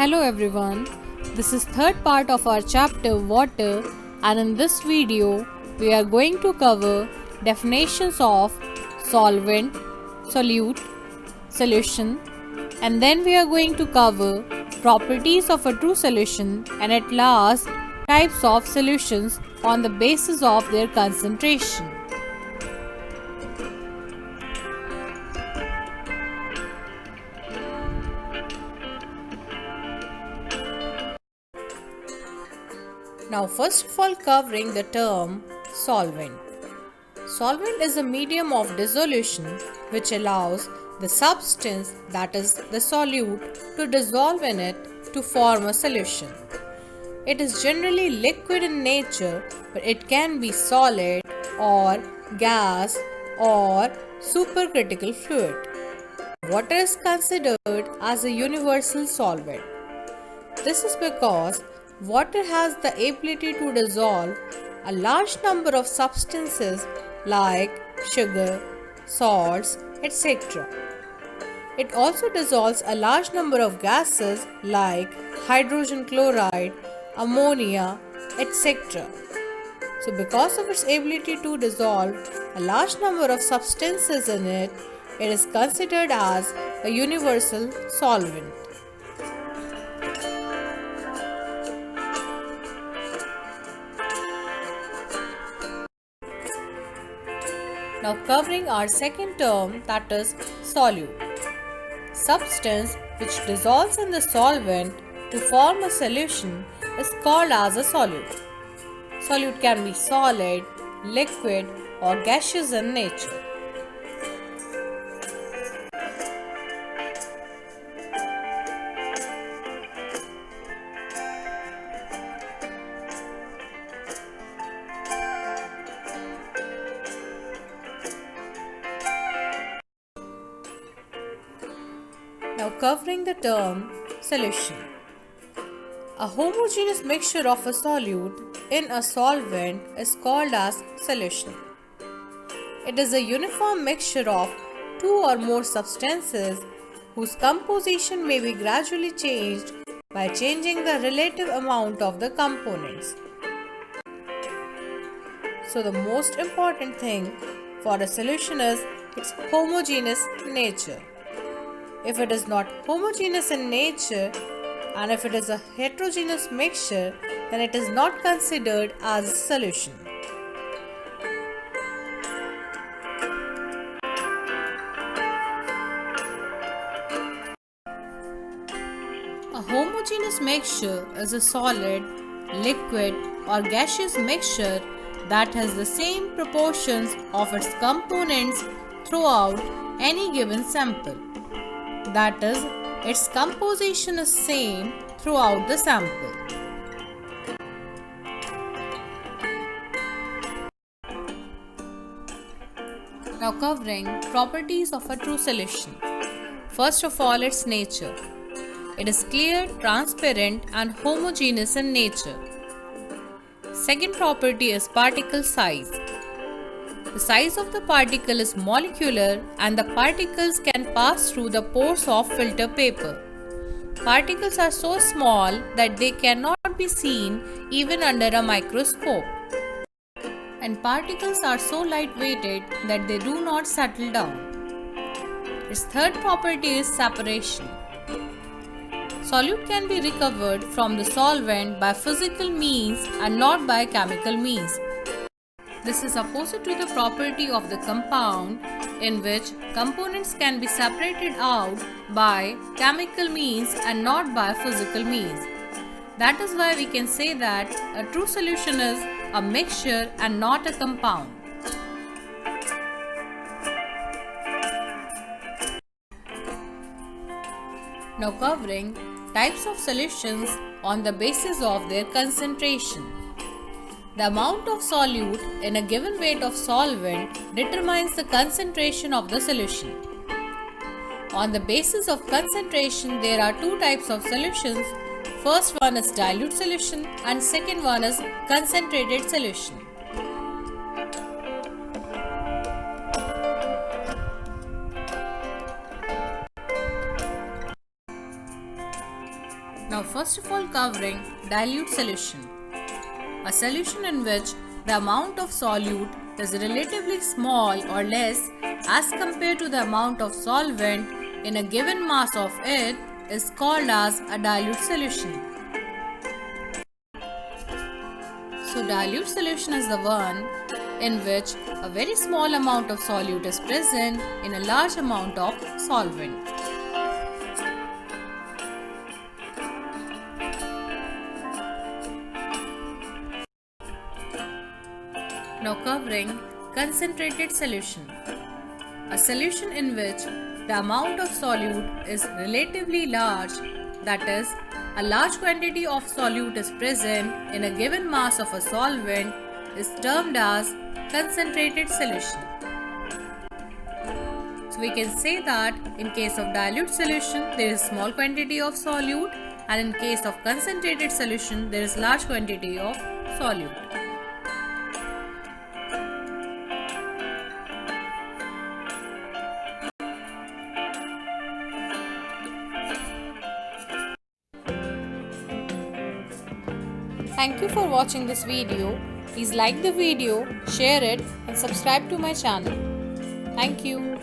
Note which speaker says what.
Speaker 1: Hello everyone, this is third part of our chapter Water, and in this video we are going to cover definitions of solvent, solute, solution, and then we are going to cover properties of a true solution and at last types of solutions on the basis of their concentration. Now first of all, covering the term solvent. Solvent is a medium of dissolution which allows the substance, that is the solute, to dissolve in it to form a solution. It is generally liquid in nature, but it can be solid or gas or supercritical fluid. Water is considered as a universal solvent. This is because water has the ability to dissolve a large number of substances like sugar, salts, etc. It also dissolves a large number of gases like hydrogen chloride, ammonia, etc. So, because of its ability to dissolve a large number of substances in it, it is considered as a universal solvent. Now covering our second term, that is solute. Substance which dissolves in the solvent to form a solution is called as a solute. Solute can be solid, liquid or gaseous in nature. Now covering the term solution. A homogeneous mixture of a solute in a solvent is called as solution. It is a uniform mixture of two or more substances whose composition may be gradually changed by changing the relative amount of the components. So the most important thing for a solution is its homogeneous nature. If it is not homogeneous in nature and if it is a heterogeneous mixture, then it is not considered as a solution. A homogeneous mixture is a solid, liquid or gaseous mixture that has the same proportions of its components throughout any given sample. That is, its composition is same throughout the sample. Now covering properties of a true solution. First of all, its nature. It is clear, transparent and homogeneous in nature. Second property is particle size. The size of the particle is molecular and the particles can pass through the pores of filter paper. Particles are so small that they cannot be seen even under a microscope. And particles are so lightweighted that they do not settle down. Its third property is separation. Solute can be recovered from the solvent by physical means and not by chemical means. This is opposite to the property of the compound, in which components can be separated out by chemical means and not by physical means. That is why we can say that a true solution is a mixture and not a compound. Now covering types of solutions on the basis of their concentration. The amount of solute in a given weight of solvent determines the concentration of the solution. On the basis of concentration, there are two types of solutions. First one is dilute solution and second one is concentrated solution. Now first of all, covering dilute solution. A solution in which the amount of solute is relatively small or less as compared to the amount of solvent in a given mass of it is called as a dilute solution. So dilute solution is the one in which a very small amount of solute is present in a large amount of solvent. Now covering concentrated solution. A solution in which the amount of solute is relatively large, that is, a large quantity of solute is present in a given mass of a solvent, is termed as concentrated solution. So we can say that in case of dilute solution there is small quantity of solute, and in case of concentrated solution there is large quantity of solute. Thank you for watching this video. Please like the video, share it and subscribe to my channel. Thank you.